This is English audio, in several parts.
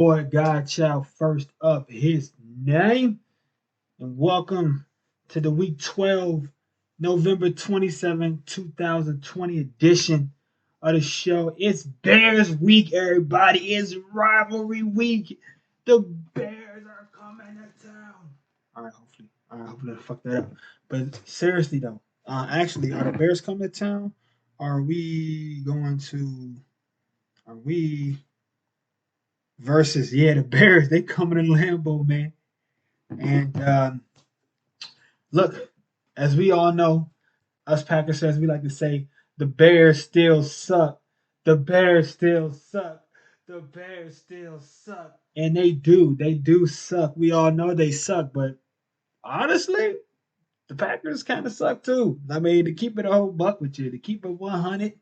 Boy, Godchild first up his name. And welcome to the week 12, November 27, 2020 edition of the show. It's Bears week, everybody. It's rivalry week. The Bears are coming to town. All right, hopefully I fucked that up. But seriously though, actually, are the Bears coming to town? Are we going to are we versus the Bears? They coming in Lambeau, man. And look, as we all know, us Packers fans, we like to say the Bears still suck. The Bears still suck. The Bears still suck. And they do. They do suck. We all know they suck, but honestly, the Packers kind of suck too. I mean, to keep it a whole buck with you, to keep it 100,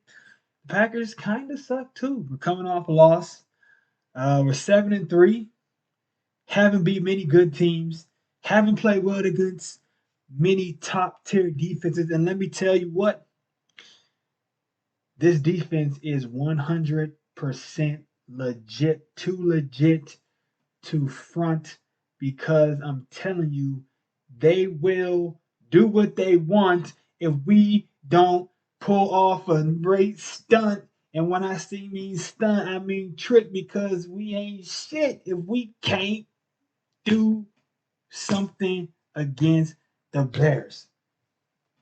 the Packers kind of suck too. We're coming off a loss. We're 7-3. Haven't beat many good teams. Haven't played well against many top tier defenses. And let me tell you what, this defense is 100% legit, too legit to front because I'm telling you, they will do what they want if we don't pull off a great stunt. And when I say mean stunt, I mean trick because we ain't shit if we can't do something against the Bears.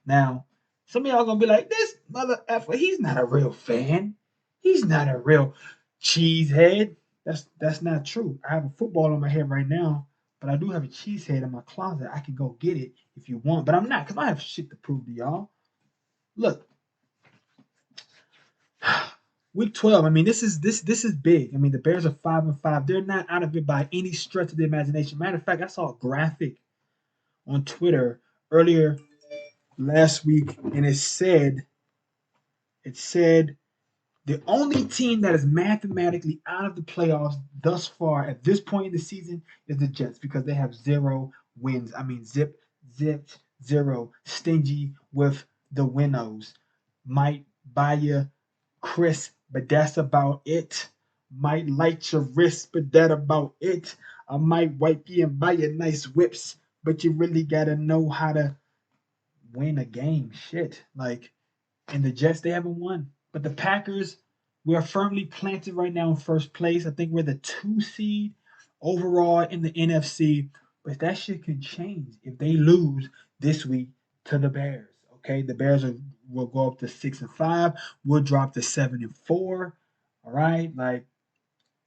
Now, some of y'all gonna be like, this mother effer, he's not a real fan. He's not a real cheesehead. That's not true. I have a football on my head right now, but I do have a cheesehead in my closet. I can go get it if you want, but I'm not because I have shit to prove to y'all. Look, week 12. I mean, this is big. I mean, the Bears are 5-5. They're not out of it by any stretch of the imagination. Matter of fact, I saw a graphic on Twitter earlier last week, and it said the only team that is mathematically out of the playoffs thus far at this point in the season is the Jets because they have 0 wins. I mean, zipped, zero, stingy with the winnows. Might buy you Chris, but that's about it. Might light your wrist, but that about it. I might wipe you and buy you nice whips, but you really gotta know how to win a game. Shit, like, and the Jets, they haven't won. But the Packers, we are firmly planted right now in first place. I think we're the 2 seed overall in the NFC. But that shit can change if they lose this week to the Bears. Okay, the Bears will go up to 6-5. We'll drop to 7-4. All right, like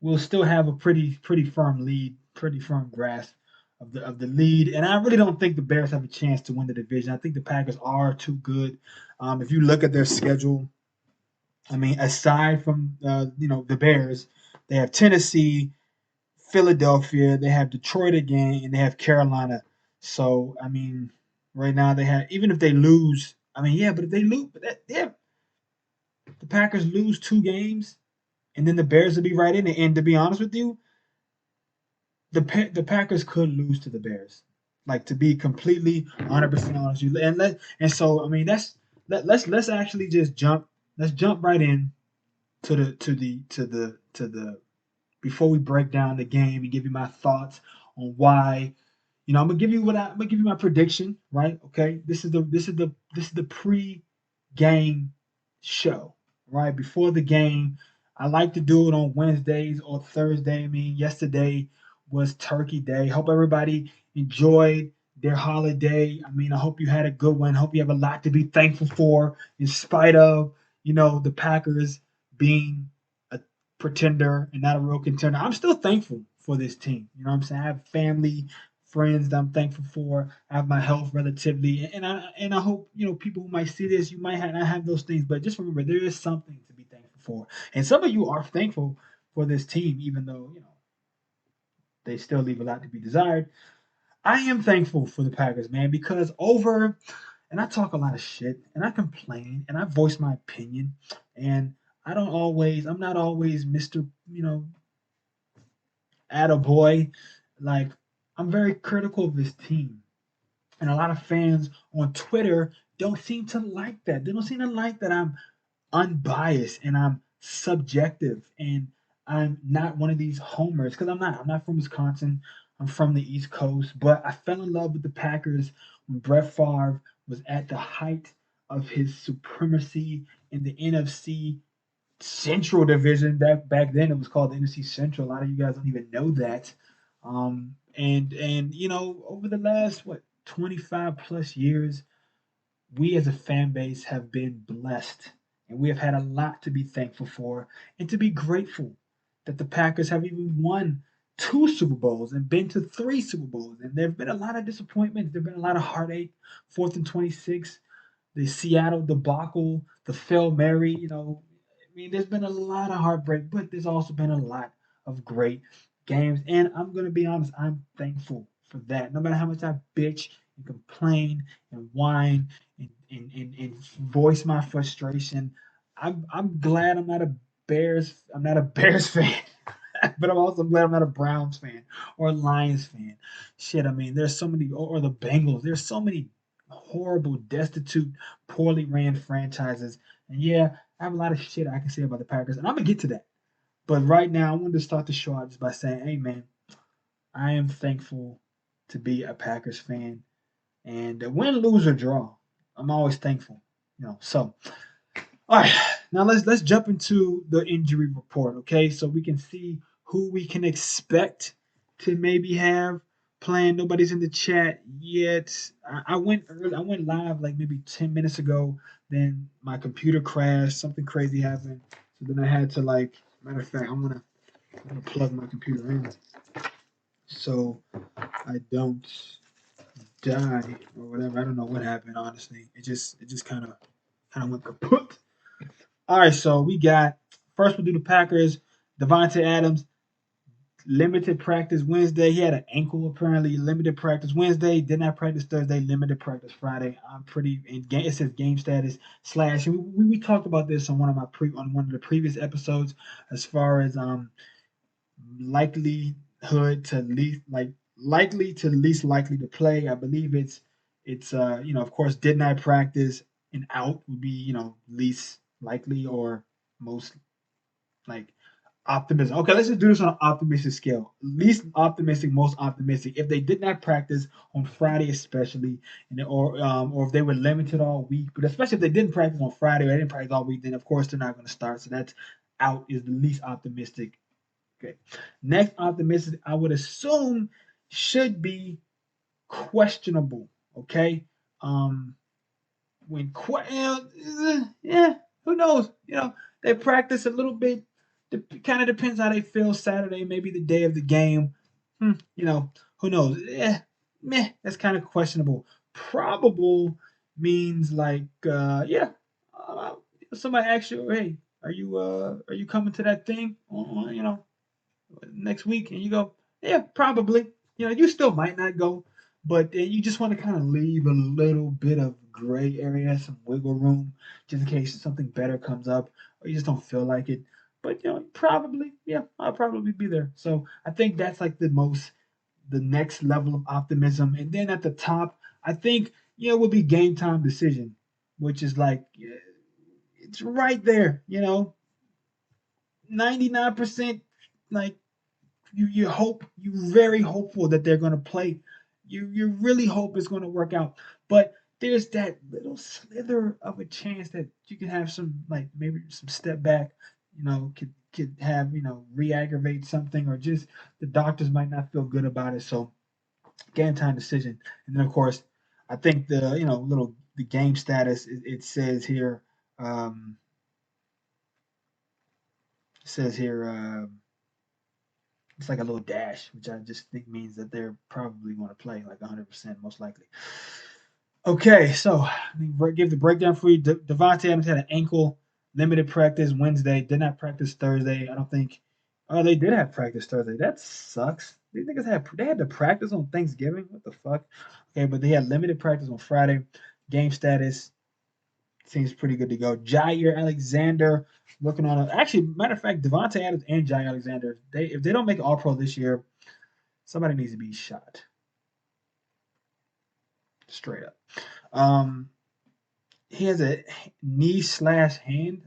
we'll still have a pretty firm lead, pretty firm grasp of the lead. And I really don't think the Bears have a chance to win the division. I think the Packers are too good. If you look at their schedule, I mean, aside from the Bears, they have Tennessee, Philadelphia, they have Detroit again, and they have Carolina. So I mean, right now they have, even if they lose, I mean, yeah, but if they lose, but yeah, the Packers lose 2 games, and then the Bears will be right in it. And to be honest with you, the Packers could lose to the Bears. Like, to be completely 100% honest with you, and so I mean let's actually just jump. Let's jump right in to the before we break down the game and give you my thoughts on why. I'm gonna give you my prediction, right? Okay, this is the pre-game show, right? Before the game, I like to do it on Wednesdays or Thursday. I mean, yesterday was Turkey Day. Hope everybody enjoyed their holiday. I mean, I hope you had a good one. Hope you have a lot to be thankful for, in spite of the Packers being a pretender and not a real contender. I'm still thankful for this team. You know what I'm saying? I have family, friends that I'm thankful for. I have my health relatively, and I hope people who might see this, you might not have those things, but just remember there is something to be thankful for. And some of you are thankful for this team, even though they still leave a lot to be desired. I am thankful for the Packers, man, because and I talk a lot of shit, and I complain, and I voice my opinion, and I'm not always Mr. Attaboy. Like, I'm very critical of this team. And a lot of fans on Twitter don't seem to like that. They don't seem to like that I'm unbiased and I'm subjective and I'm not one of these homers because I'm not. I'm not from Wisconsin. I'm from the East Coast, but I fell in love with the Packers when Brett Favre was at the height of his supremacy in the NFC Central Division. Back then, it was called the NFC Central. A lot of you guys don't even know that. And over the last 25 plus years, we as a fan base have been blessed, and we have had a lot to be thankful for and to be grateful that the Packers have even won two Super Bowls and been to three Super Bowls. And there have been a lot of disappointments. There have been a lot of heartache. Fourth and 26, the Seattle debacle, the Phil Mary, I mean, there's been a lot of heartbreak, but there's also been a lot of great games. And I'm going to be honest, I'm thankful for that. No matter how much I bitch and complain and whine and voice my frustration, I'm glad I'm not a Bears fan. But I'm also glad I'm not a Browns fan or a Lions fan. Shit, I mean, there's so many, or the Bengals. There's so many horrible, destitute, poorly ran franchises. And yeah, I have a lot of shit I can say about the Packers, and I'm gonna get to that. But right now, I wanted to start the show out just by saying, hey man, I am thankful to be a Packers fan, and win, lose or draw, I'm always thankful. So all right, now let's jump into the injury report, okay? So we can see who we can expect to maybe have playing. Nobody's in the chat yet. I went early. I went live like maybe 10 minutes ago. Then my computer crashed. Something crazy happened. So then I had to Matter of fact, I'm gonna plug my computer in so I don't die or whatever. I don't know what happened. Honestly, it just kind of went kaput. All right, so we got first we'll do the Packers. Devontae Adams, limited practice Wednesday. He had an ankle apparently. Limited practice Wednesday. Did not practice Thursday. Limited practice Friday. I'm pretty in game. It says game status slash. And we talked about this on one of the previous episodes as far as likelihood to least likely to least likely to play. I believe it's of course did not practice and out would be least likely or most like optimism. Okay, let's just do this on an optimistic scale. Least optimistic, most optimistic. If they did not practice on Friday, especially, or if they were limited all week, but especially if they didn't practice on Friday or they didn't practice all week, then of course they're not going to start. So that's out is the least optimistic. Okay. Next optimistic, I would assume should be questionable. Okay. Um, yeah, who knows? They practice a little bit. It kind of depends how they feel Saturday, maybe the day of the game. You know, who knows? Meh, that's kind of questionable. Probable means yeah. Uh, Somebody asks you, hey, are you coming to that thing? Next week, and you go, yeah, probably. You still might not go, but you just want to kind of leave a little bit of gray area, some wiggle room, just in case something better comes up, or you just don't feel like it. But probably, yeah, I'll probably be there. So I think that's like the next level of optimism, and then at the top, I think would be game time decision, which is like it's right there. 99% like you're very hopeful that they're going to play. You really hope it's going to work out, but there's that little slither of a chance that you can have some maybe some step back. Could have re-aggravate something, or just the doctors might not feel good about it. So game time decision, and then of course, I think the little the game status it says here. It says here. It's like a little dash, which I just think means that they're probably going to play like 100%, most likely. Okay, so let me give the breakdown for you. Devontae Adams had an ankle, limited practice Wednesday, did not practice Thursday. I don't think. Oh, they did have practice Thursday. That sucks. These niggas had to practice on Thanksgiving. What the fuck? Okay, but they had limited practice on Friday. Game status seems pretty good to go. Jair Alexander working on it. Actually, matter of fact, Devontae Adams and Jair Alexander, if they don't make All Pro this year, somebody needs to be shot. Straight up. Um, he has a knee/hand.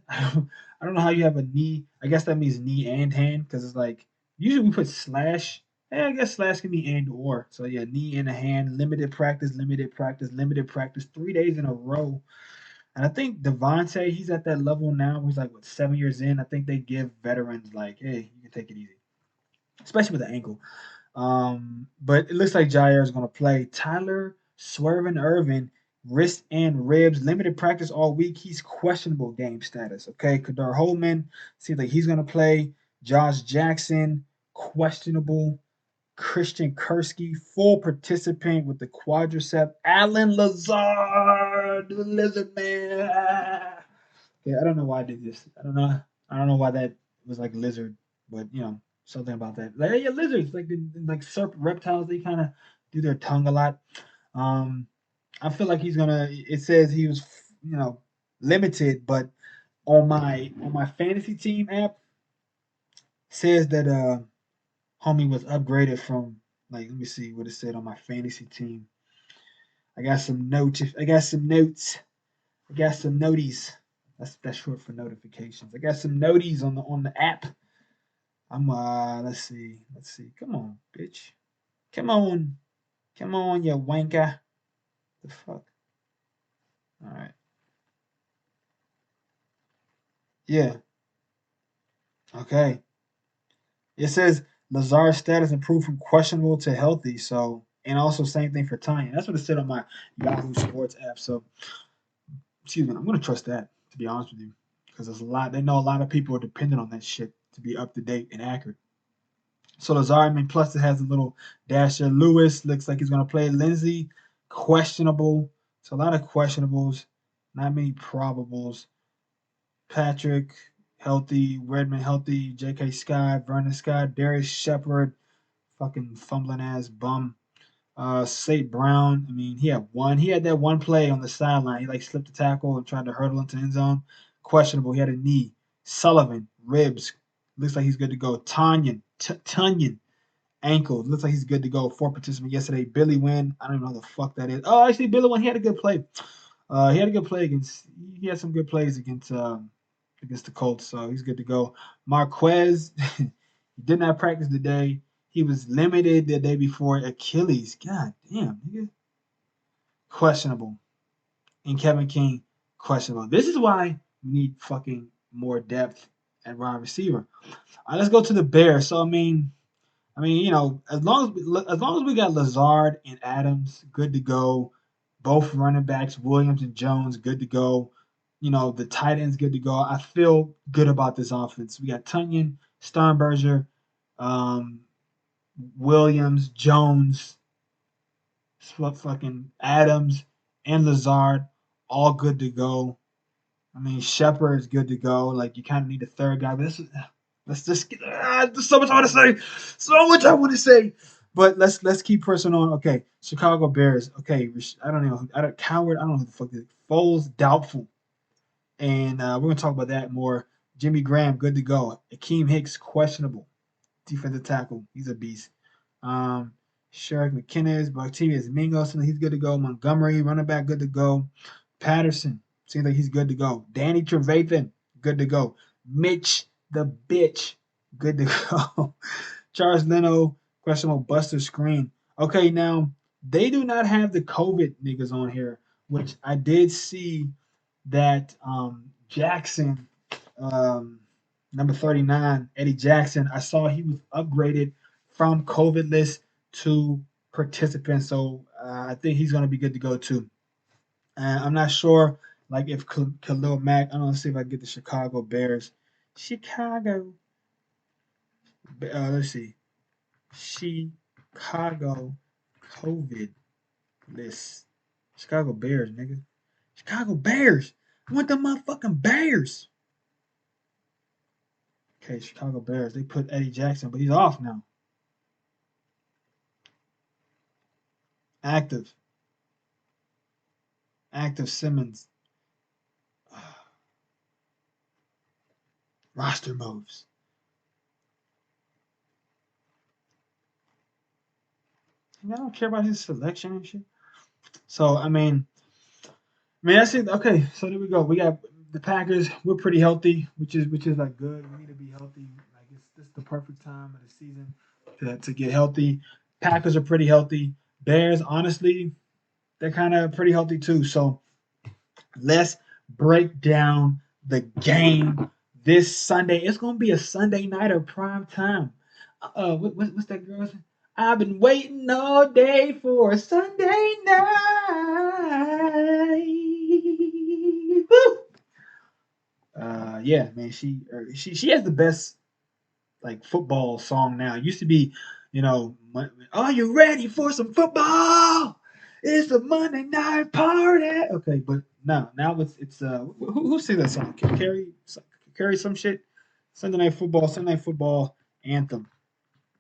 I don't know how you have a knee. I guess that means knee and hand because it's like usually we put slash. Hey, I guess slash can be and or. So yeah, knee and a hand. Limited practice, limited practice, limited practice. 3 days in a row. And I think Devontae, he's at that level now. Where he's like what 7 years in. I think they give veterans like, hey, you can take it easy, especially with the ankle. But it looks like Jair is going to play. Tyler Swervin Irvin, wrist and ribs, limited practice all week. He's questionable game status. Okay, Kadar Holman seems like he's going to play. Josh Jackson, questionable. Christian Kursky, full participant with the quadricep. Alan Lazard, the lizard man. Yeah, I don't know why I did this. I don't know. I don't know why that was like lizard, but something about that. Like yeah, lizards, like serpent reptiles, they kind of do their tongue a lot. Um, I feel like he's gonna. It says he was, limited, but on my fantasy team app says that homie was upgraded from like let me see what it said on my fantasy team. I got some notes. I got some notes. I got some noties. That's short for notifications. I got some noties on the app. I'm let's see. Come on, bitch. Come on. Come on, you wanker. The fuck? Alright. Yeah. Okay. It says Lazard's status improved from questionable to healthy, so and also same thing for Tanya. That's what it said on my Yahoo Sports app. So excuse me, I'm gonna trust that, to be honest with you. Because there's a lot they know a lot of people are dependent on that shit to be up to date and accurate. So Lazard, I mean, plus it has a little dasher. Lewis looks like he's going to play. Lindsey, questionable. So a lot of questionables, not many probables. Patrick, healthy. Redmond, healthy. J.K. Scott, Vernon Scott, Darius Shepard, fucking fumbling ass bum. St. Brown, I mean, he had one. He had that one play on the sideline. He like slipped a tackle and tried to hurdle into the end zone. Questionable. He had a knee. Sullivan, ribs. Looks like he's good to go. Tunyon, ankle. Looks like he's good to go. Four participant yesterday. Billy Wynn. I don't know who the fuck that is. Oh, actually, Billy Wynn. He had a good play. He had a good play against. He had some good plays against the Colts, so he's good to go. Marquez. He did not practice today. He was limited the day before. Achilles. God damn, nigga. Questionable. And Kevin King, questionable. This is why we need fucking more depth at wide receiver. All right, let's go to the Bears. So I mean, as long as we got Lazard and Adams, good to go. Both running backs, Williams and Jones, good to go. The tight ends, good to go. I feel good about this offense. We got Tunyon, Sternberger, um, Williams, Jones, fucking Adams, and Lazard, all good to go. I mean, Shepard is good to go. Like you kind of need a third guy, but let's just get. There's so much I want to say. So much I want to say. But let's keep pressing on. Okay, Chicago Bears. Okay, I don't know. Coward. I don't know who the fuck is. Foles doubtful, and we're gonna talk about that more. Jimmy Graham good to go. Akeem Hicks questionable. Defensive tackle. He's a beast. Um, Sherrick McKinnon, Bartivius Mingos, he's good to go. Montgomery, running back, good to go. Patterson, seems like he's good to go. Danny Trevathan, good to go. Mitch the bitch, good to go. Charles Leno, questionable Buster Screen. Okay, now they do not have the COVID niggas on here, which I did see that Jackson, um, number 39, Eddie Jackson, I saw he was upgraded from COVID list to participant. So I think he's going to be good to go too. I'm not sure, like if Khalil Mack. I don't know. See if I can get the Chicago Bears. Chicago. Let's see. Chicago COVID list. Chicago Bears, nigga. Chicago Bears. I want the motherfucking Bears. Okay, Chicago Bears. They put Eddie Jackson, but he's off now. Active. Active Simmons. Roster moves. I don't care about his selection and shit. So I mean that's it. Okay, so there we go. We got the Packers, we're pretty healthy, which is like good. We need to be healthy. Like it's this is the perfect time of the season to get healthy. Packers are pretty healthy. Bears, honestly, they're kind of pretty healthy too. So let's break down the game this Sunday. It's gonna be a Sunday night of prime time. What's that girl's? I've been waiting all day for a Sunday night. Woo! Yeah, man, she has the best like football song now. It used to be, are you ready for some football? It's a Monday night party. Okay, but now it's who sings that song? Carry some shit. Sunday night football anthem.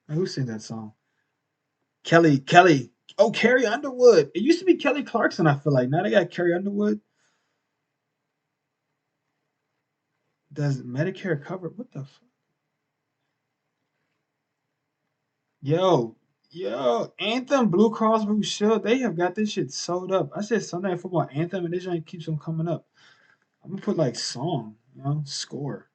Who sings that song? Kelly. Oh, Carrie Underwood. It used to be Kelly Clarkson. I feel like now they got Carrie Underwood. Does Medicare cover what the? Yo, Anthem, Blue Cross Blue Shield, they have got this shit sold up. I said Sunday Night Football Anthem, and this joint keeps on coming up. I'm gonna put like song, score.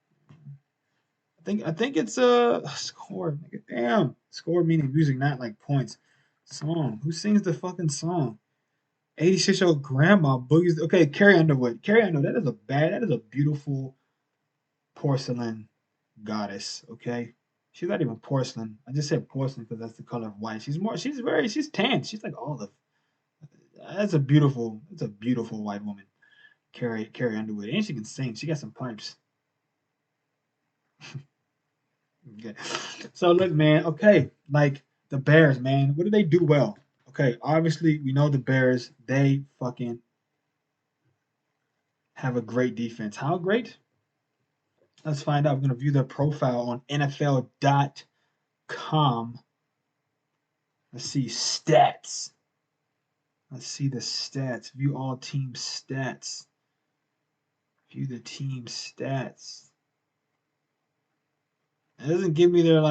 I think it's score. Nigga, damn, score meaning music, not like points. Song. Who sings the fucking song? 86-year-old grandma boogies. Okay, Carrie Underwood. Carrie Underwood. That is a beautiful porcelain goddess. Okay, she's not even porcelain. I just said porcelain because that's the color of white. She's tan. She's like olive. That's a beautiful white woman. Carrie Underwood, and she can sing. She got some pipes. Okay, so look, man. Okay, like the Bears, man. What do they do well? Okay, obviously we know the Bears. They fucking have a great defense. How great? Let's find out. I'm gonna view their profile on NFL.com. Let's see stats. Let's see the stats. View all team stats. View the team stats. It doesn't give me their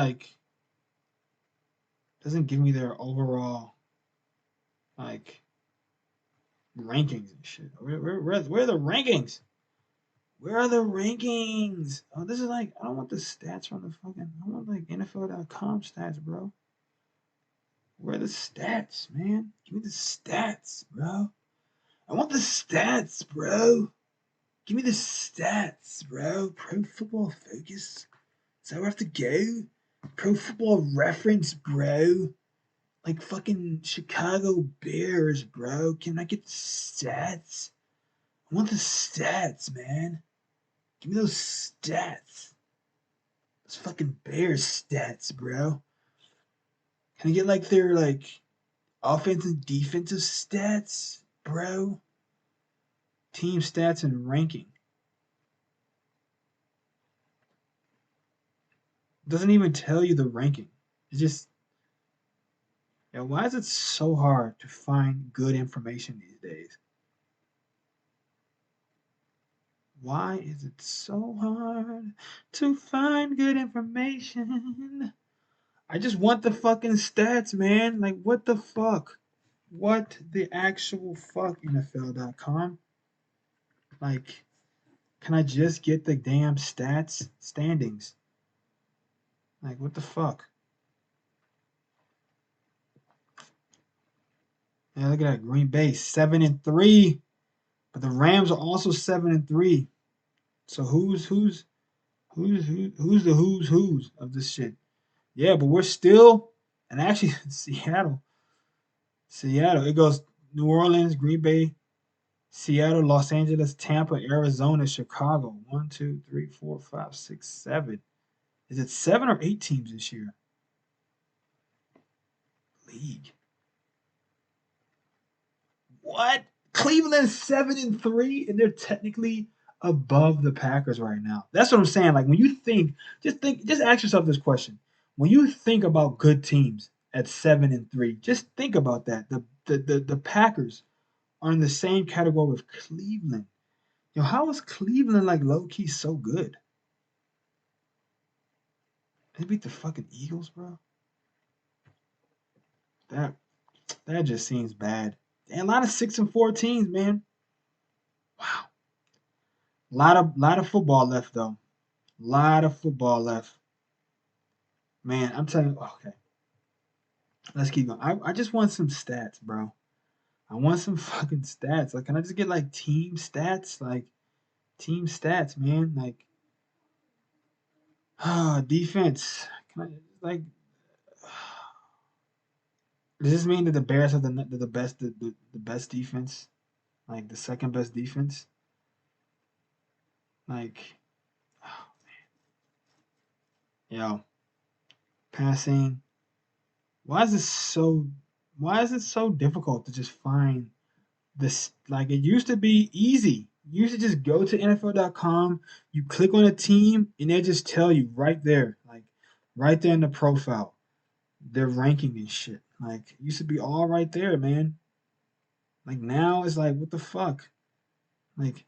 overall like rankings and shit. Where are the rankings? Where are the rankings? Oh, this is like I don't want the stats from the fucking. I want like NFL.com stats, bro. Where are the stats, man? Give me the stats, bro. I want the stats, bro. Give me the stats, bro. Pro Football Focus. Is that where I have to go? Pro Football Reference, bro. Like fucking Chicago Bears, bro. Can I get the stats? I want the stats, man. Give me those stats. Those fucking Bears stats, bro. Can I get like their like offensive defensive stats, bro? Team stats and ranking. Doesn't even tell you the ranking. It's just why is it so hard to find good information these days? Why is it so hard to find good information? I just want the fucking stats, man. Like, what the fuck? What the actual fuck, NFL.com? Like, can I just get the damn stats standings? Like, what the fuck? Yeah, look at that. Green Bay 7-3, but the Rams are also 7-3. So who's the who's of this shit? Yeah, but we're still, and actually Seattle. It goes New Orleans, Green Bay, Seattle, Los Angeles, Tampa, Arizona, Chicago. 1, 2, 3, 4, 5, 6, 7. Is it 7 or 8 teams this year? League. What? Cleveland 7-3, and they're technically above the Packers right now. That's what I'm saying. Like when you just ask yourself this question. When you think about good teams at 7-3, just think about that. The Packers are in the same category with Cleveland. How is Cleveland like low key so good? They beat the fucking Eagles, bro. That that just seems bad. And a lot of 6-4 teams, man. Wow. Lot of football left though. Lot of football left. Man, I'm telling you. Okay, let's keep going. I just want some stats, bro. I want some fucking stats. Like, can I just get like team stats? Like team stats, man. Like, defense. Can I like? Does this mean that the Bears have the best defense? Like the second best defense? Like, yo, passing. Why is this so? Why is it so difficult to just find this? Like, it used to be easy. You used to just go to NFL.com, you click on a team, and they just tell you right there, like right there in the profile, their ranking and shit. Like, it used to be all right there, man. Like now it's like, what the fuck? Like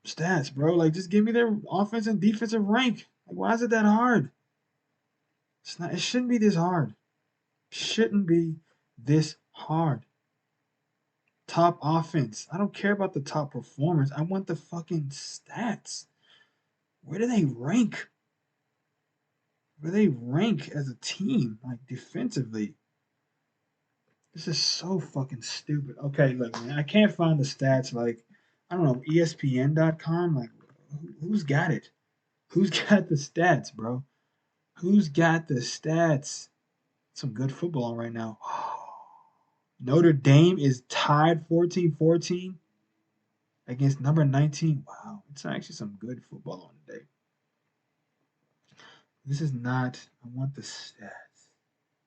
stats, bro. Like, just give me their offense and defensive rank. Like, why is it that hard? It's not. It shouldn't be this hard. Shouldn't be this hard. Top offense. I don't care about the top performers. I want the fucking stats. Where do they rank? Where do they rank as a team, like defensively? This is so fucking stupid. Okay, look, man, I can't find the stats. Like, I don't know, ESPN.com. Like, who's got it? Who's got the stats, bro? Who's got the stats? Some good football on right now. Notre Dame is tied 14-14 against number 19. Wow, it's actually some good football on today. This is not. I want the stats.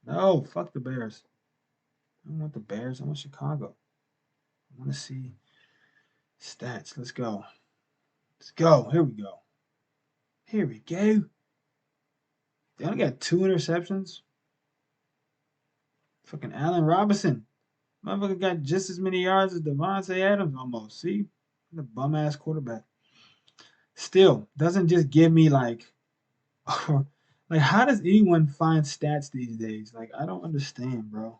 No, fuck the Bears. I don't want the Bears. I want Chicago. I want to see stats. Let's go. Let's go. Here we go. Here we go. They only got 2 interceptions. Fucking Allen Robinson. Motherfucker got just as many yards as Devontae Adams almost. See? The bum ass quarterback. Still, doesn't just give me like like how does anyone find stats these days? Like I don't understand, bro.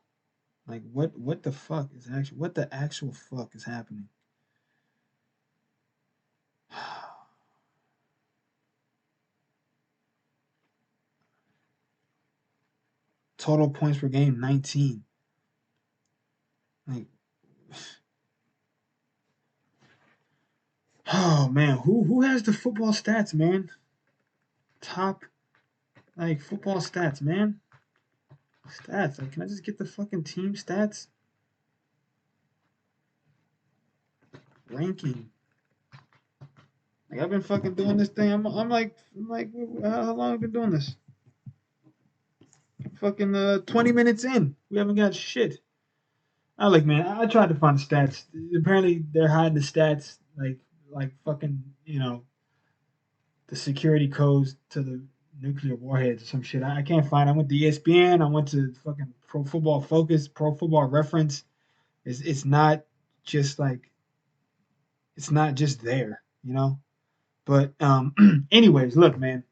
Like what the fuck is actually what the actual fuck is happening? Total points per game 19. Like oh man, who has the football stats, man? Top like football stats, man. Stats. Like can I just get the fucking team stats? Ranking. Like I've been fucking doing this thing. I'm like how long have I been doing this? Fucking 20 minutes in. We haven't got shit. I like man, I tried to find the stats. Apparently they're hiding the stats like fucking, the security codes to the nuclear warheads or some shit. I can't find. I went to ESPN. I went to fucking Pro Football Focus, Pro Football Reference. It's not just like it's not just there. But anyways, look, man,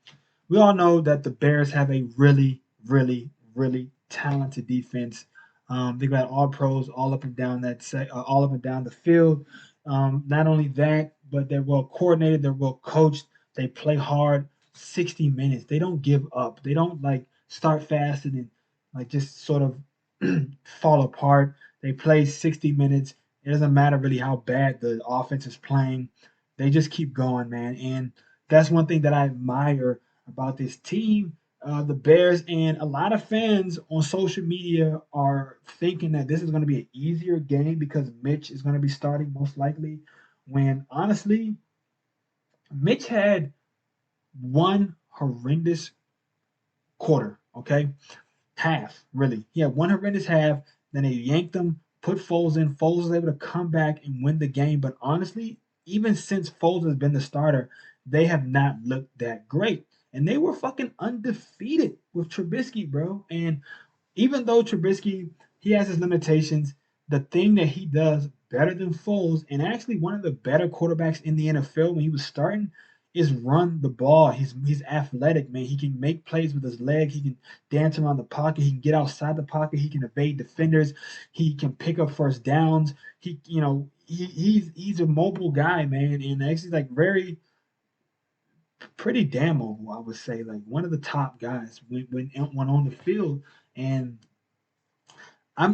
we all know that the Bears have a really, really, really talented defense. They got all pros all up and down all up and down the field. Not only that, but they're well coordinated. They're well coached. They play hard. 60 minutes. They don't give up. They don't like start fast and then like just sort of fall apart. They play 60 minutes. It doesn't matter really how bad the offense is playing. They just keep going, man. And that's one thing that I admire about this team, the Bears, and a lot of fans on social media are thinking that this is going to be an easier game because Mitch is going to be starting most likely. When honestly, Mitch had one horrendous quarter. Okay, half really. He had one horrendous half. Then they yanked him, put Foles in. Foles was able to come back and win the game. But honestly, even since Foles has been the starter, they have not looked that great. And they were fucking undefeated with Trubisky, bro. And even though Trubisky, he has his limitations, the thing that he does better than Foles, and actually one of the better quarterbacks in the NFL when he was starting, is run the ball. He's athletic, man. He can make plays with his legs. He can dance around the pocket. He can get outside the pocket. He can evade defenders. He can pick up first downs. He's a mobile guy, man, and actually like very. pretty damn mobile, I would say. Like one of the top guys when on the field, and I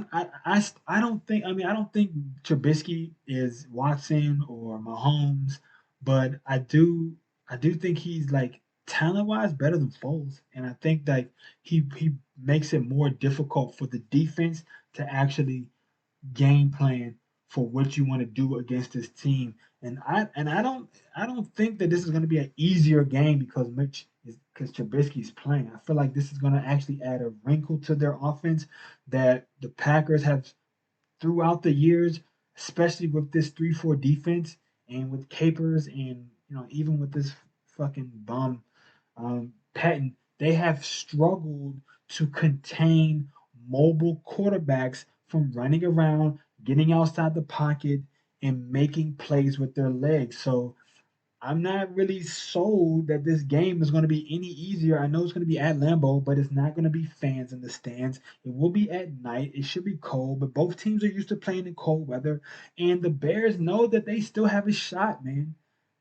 don't think I don't think Trubisky is Watson or Mahomes, but I do think he's like talent wise better than Foles, and I think that he makes it more difficult for the defense to actually game plan for what you want to do against this team. I don't think that this is going to be an easier game because Mitch is because Trubisky's playing. I feel like this is going to actually add a wrinkle to their offense that the Packers have throughout the years, especially with this 3-4 defense and with Capers and even with this fucking bum Patton, they have struggled to contain mobile quarterbacks from running around, getting outside the pocket, and making plays with their legs. So I'm not really sold that this game is going to be any easier. I know it's going to be at Lambeau, but it's not going to be fans in the stands. It will be at night. It should be cold, but both teams are used to playing in cold weather. And the Bears know that they still have a shot, man.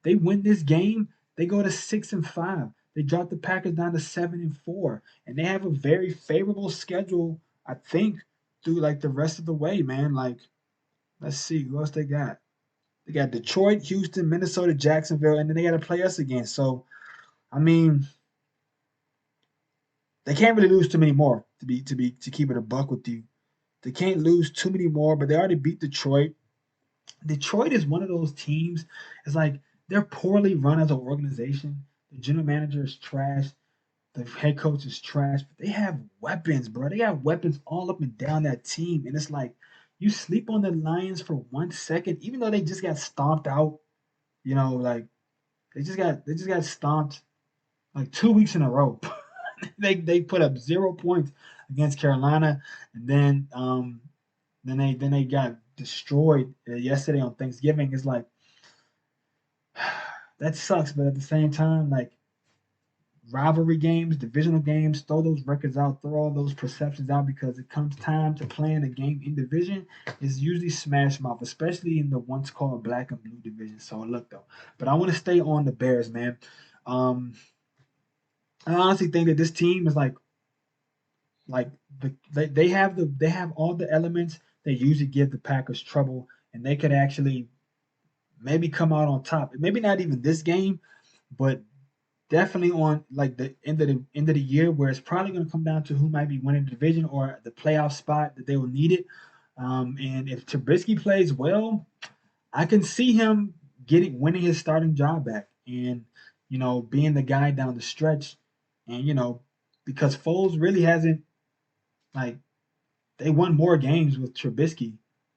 They win this game, they go to 6-5. They drop the Packers down to 7-4, and they have a very favorable schedule. I think through like the rest of the way, man. Like, let's see who else they got. They got Detroit, Houston, Minnesota, Jacksonville, and then they got to play us again. So, I mean, they can't really lose too many more to keep it a buck with you. They can't lose too many more, but they already beat Detroit. Detroit is one of those teams. It's like they're poorly run as an organization. The general manager is trash. The head coach is trash. But they have weapons, bro. They got weapons all up and down that team, and it's like you sleep on the Lions for 1 second, even though they just got stomped out. Like they just got stomped like 2 weeks in a row. They put up 0 points against Carolina, and then they got destroyed yesterday on Thanksgiving. It's like that sucks, but at the same time, like rivalry games, divisional games, throw those records out, throw all those perceptions out because it comes time to playing a game in division is usually smash mouth, especially in the once called black and blue division. So look though, but I want to stay on the Bears, man. Um, I honestly think that this team is like they have all the elements that usually give the Packers trouble, and they could actually maybe come out on top. Maybe not even this game, but definitely on like the end of the year where it's probably going to come down to who might be winning the division or the playoff spot that they will need it. And if Trubisky plays well, I can see him getting winning his starting job back and being the guy down the stretch. And because Foles really hasn't like they won more games with Trubisky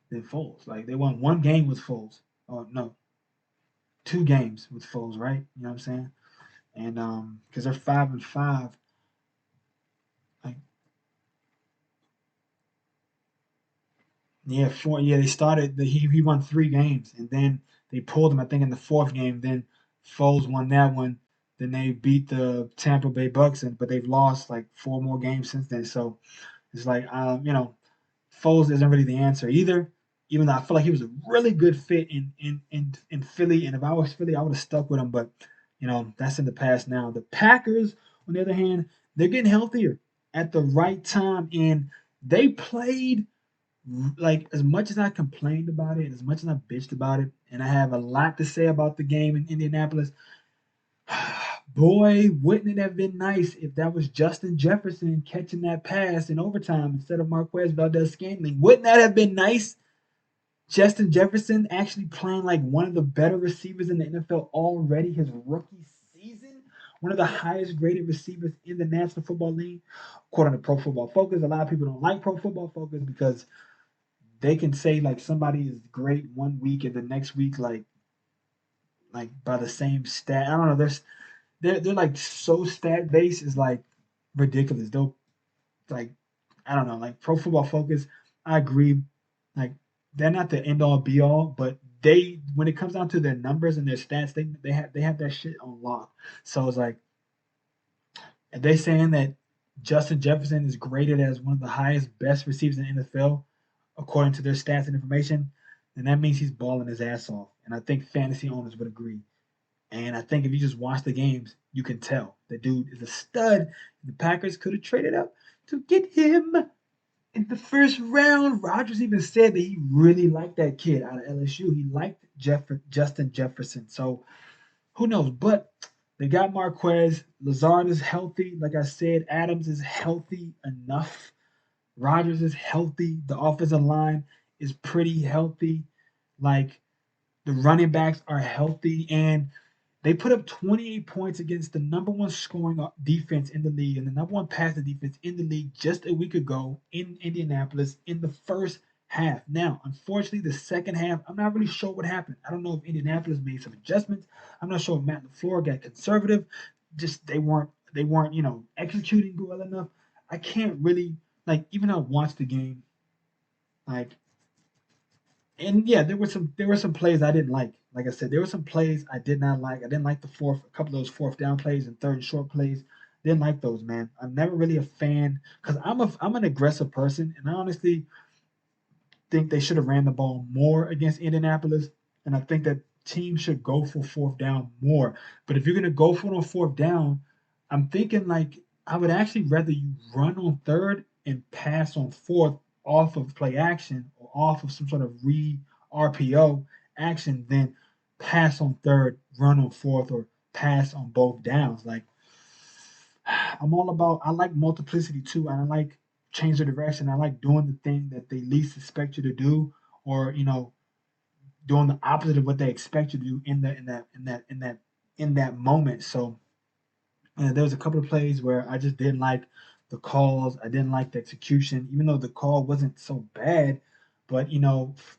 than Foles. Like they won one game with Foles. Oh no, 2 games with Foles, right? You know what I'm saying? And because they're 5-5, like yeah, four. Yeah, they started. He won 3 games, and then they pulled him. I think in the fourth game. Then Foles won that one. Then they beat the Tampa Bay Bucks, but they've lost like 4 more games since then. So it's like Foles isn't really the answer either. Even though I feel like he was a really good fit in Philly, and if I was Philly, I would have stuck with him. But that's in the past now. The Packers, on the other hand, they're getting healthier at the right time, and they played like as much as I complained about it, as much as I bitched about it, and I have a lot to say about the game in Indianapolis. Boy, wouldn't it have been nice if that was Justin Jefferson catching that pass in overtime instead of Marquez Valdez-Scantling? Wouldn't that have been nice? Justin Jefferson actually playing like one of the better receivers in the NFL already his rookie season. One of the highest graded receivers in the National Football League, according to Pro Football Focus. A lot of people don't like Pro Football Focus because they can say like somebody is great one week and the next week like by the same stat. I don't know. They're like so stat based is like ridiculous. They'll like I don't know, like Pro Football Focus, I agree. Like they're not the end all be all, but they when it comes down to their numbers and their stats, they have that shit on lock. So it's like if they saying that Justin Jefferson is graded as one of the highest best receivers in the NFL according to their stats and information, then that means he's balling his ass off. And I think fantasy owners would agree. And I think if you just watch the games, you can tell the dude is a stud. The Packers could have traded up to get him in the first round. Rodgers even said that he really liked that kid out of LSU. He liked Justin Jefferson. So who knows? But they got Marquez. Lazard is healthy. Like I said, Adams is healthy enough. Rodgers is healthy. The offensive line is pretty healthy. Like the running backs are healthy, and they put up 28 points against the number one scoring defense in the league and the number one passing defense in the league just a week ago in Indianapolis in the first half. Now, unfortunately, the second half, I'm not really sure what happened. I don't know if Indianapolis made some adjustments. I'm not sure if Matt LaFleur got conservative. Just they weren't executing well enough. I can't really even though I watched the game, like and yeah, there were some plays I didn't like. Like I said, there were some plays I did not like. I didn't like a couple of those fourth down plays and third and short plays. Didn't like those, man. I'm never really a fan because I'm an aggressive person, and I honestly think they should have ran the ball more against Indianapolis. And I think that teams should go for fourth down more. But if you're gonna go for it on fourth down, I'm thinking like I would actually rather you run on third and pass on fourth off of play action or off of some sort of re RPO action than pass on third, run on fourth, or pass on both downs. Like I like multiplicity too, and I like change the direction. I like doing the thing that they least expect you to do, or doing the opposite of what they expect you to do in that moment. So there was a couple of plays where I just didn't like the calls. I didn't like the execution, even though the call wasn't so bad. But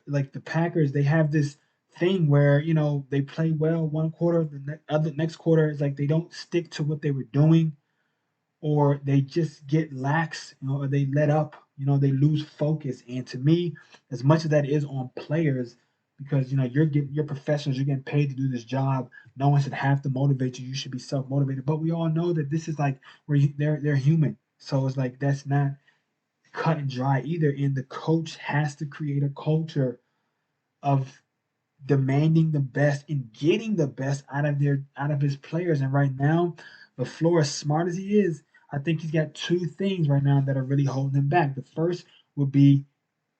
like the Packers, they have this thing where they play well one quarter, the other next quarter is like they don't stick to what they were doing, or they just get lax, or they let up, they lose focus. And to me, as much as that is on players, because you're professionals, you're getting paid to do this job. No one should have to motivate you. You should be self motivated. But we all know that this is like where they're human, so it's like that's not cut and dry either. And the coach has to create a culture of demanding the best and getting the best out of his players. And right now, LaFleur, as smart as he is, I think he's got two things right now that are really holding him back. The first would be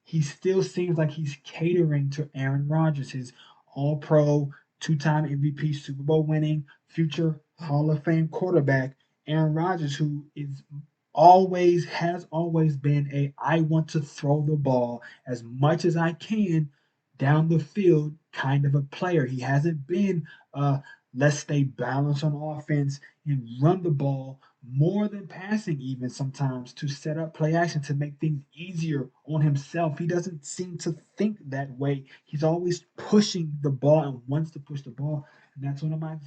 he still seems like he's catering to Aaron Rodgers, his all pro, two-time MVP, Super Bowl winning, future Hall of Fame quarterback, Aaron Rodgers, who has always been a I want to throw the ball as much as I can down the field kind of a player. He hasn't been let's stay balanced on offense and run the ball more than passing, even sometimes to set up play action to make things easier on himself. He doesn't seem to think that way. He's always pushing the ball and wants to push the ball. And that's one of my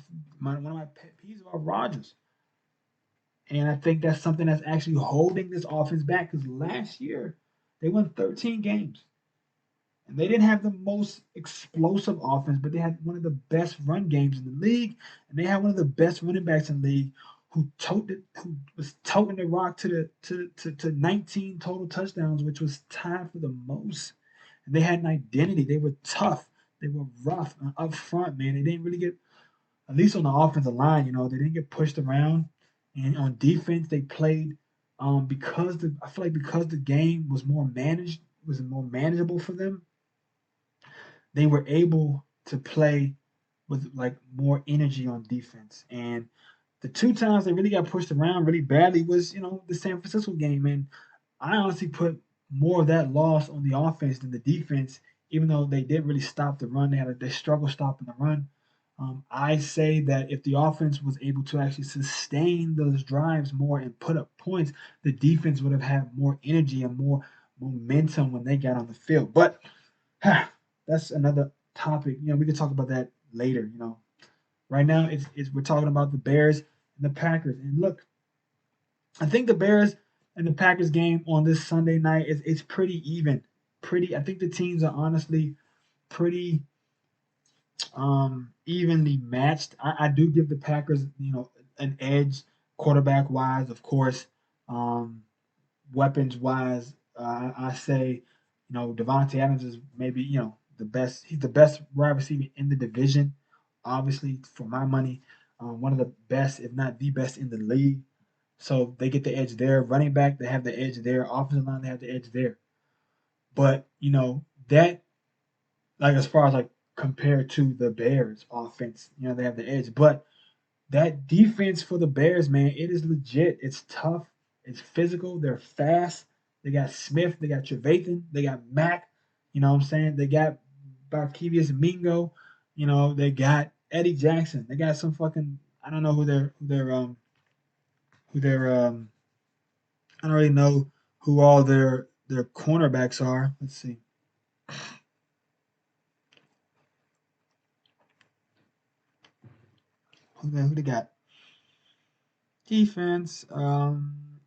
pet peeves about Rodgers. And I think that's something that's actually holding this offense back because last year they won 13 games. And they didn't have the most explosive offense, but they had one of the best run games in the league, and they had one of the best running backs in the league who was toting the rock to 19 total touchdowns, which was tied for the most. And they had an identity. They were tough. They were rough up front, man. They didn't really get, at least on the offensive line, they didn't get pushed around. And on defense, they played I feel like because the game was more manageable for them, they were able to play with like more energy on defense. And the two times they really got pushed around really badly was, the San Francisco game. And I honestly put more of that loss on the offense than the defense, even though they didn't really stop the run. They struggled stopping the run. I say that if the offense was able to actually sustain those drives more and put up points, the defense would have had more energy and more momentum when they got on the field. But that's another topic. We can talk about that later. Right now it's we're talking about the Bears and the Packers. And look, I think the Bears and the Packers game on this Sunday night is it's pretty even. I think the teams are honestly pretty evenly matched. I do give the Packers, an edge quarterback wise, of course. Um, Weapons wise, I say, Devontae Adams is maybe, the best. He's the best wide receiver in the division. obviously for my money, one of the best, if not the best in the league. So they get the edge there. Running back, they have the edge there. Offensive line, they have the edge there. But that, like, as far as like compared to the Bears offense, they have the edge. But that defense for the Bears, man, it is legit. It's tough. It's physical. They're fast. They got Smith. They got Trevathan. They got Mack. You know what I'm saying? They got Barkevius Mingo. They got Eddie Jackson. They got some fucking, I don't know who their I don't really know who all their cornerbacks are. Let's see. Who they got? Defense.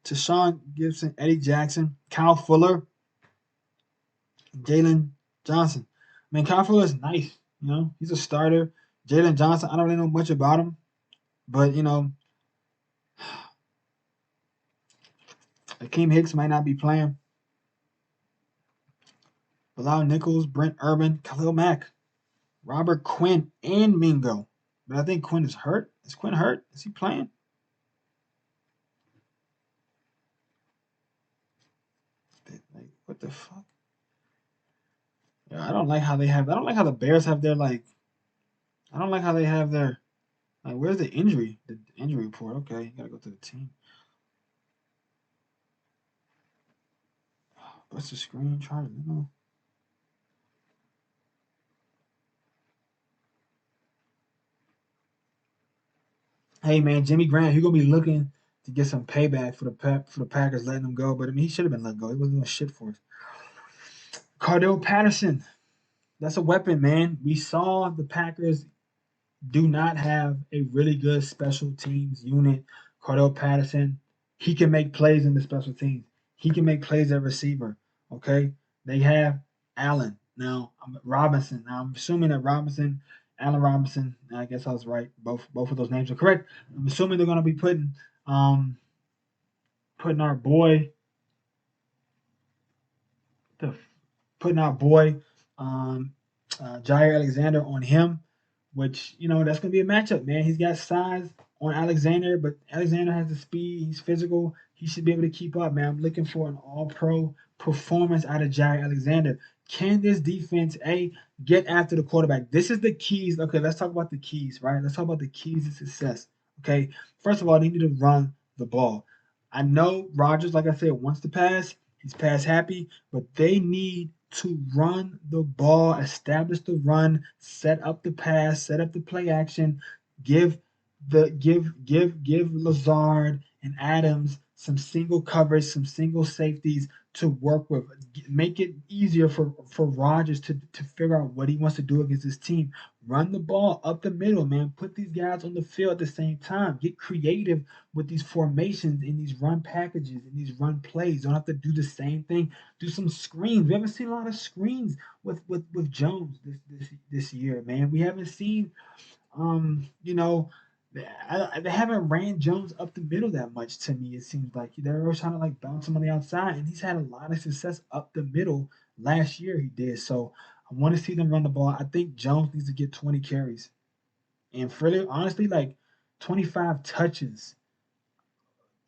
Tashawn Gibson, Eddie Jackson, Kyle Fuller, Jalen Johnson. I mean, Kyle Fuller is nice. He's a starter. Jalen Johnson, I don't really know much about him, but Akeem Hicks might not be playing. Bilal Nichols, Brent Urban, Khalil Mack, Robert Quinn, and Mingo. But I think Quinn is hurt. Is Quinn hurt? Is he playing? Like, what the fuck? Yeah, I don't like how they have. I don't like how the Bears have their like. I don't like how they have their like. Where's the injury? The injury report. Okay, you gotta go to the team. What's the screen? Try to. Hey man, Jimmy Graham, he gonna be looking to get some payback for the Packers letting him go. But I mean, he should have been let go. He wasn't doing shit for us. Cardell Patterson, that's a weapon, man. We saw the Packers do not have a really good special teams unit. Cordell Patterson, he can make plays in the special teams. He can make plays at receiver. Okay, they have Allen now. Robinson. Now I'm assuming that Allen Robinson. I guess I was right. Both of those names are correct. I'm assuming they're going to be um putting our boy the putting our boy um Jair Alexander on him, which that's gonna be a matchup, man. He's got size on Alexander, but Alexander has the speed. He's physical. He should be able to keep up, man. I'm looking for an All-Pro performance out of Jair Alexander. Can this defense get after the quarterback? This is the keys. Okay, let's talk about the keys, right? Let's talk about the keys to success. Okay, first of all, they need to run the ball. I know Rodgers, like I said, wants to pass. He's pass happy, but they need to run the ball, establish the run, set up the pass, set up the play action, give Lazard and Adams some single coverage, some single safeties to work with. Make it easier for Rodgers to figure out what he wants to do against his team. Run the ball up the middle, man. Put these guys on the field at the same time. Get creative with these formations in these run packages and these run plays. Don't have to do the same thing. Do some screens. We haven't seen a lot of screens with Jones this year, man. We haven't seen you know, they haven't ran Jones up the middle that much to me. It seems like they're always trying to like bounce him on the outside, and he's had a lot of success up the middle. Last year he did. So I want to see them run the ball. I think Jones needs to get 20 carries, and further, honestly, like 25 touches,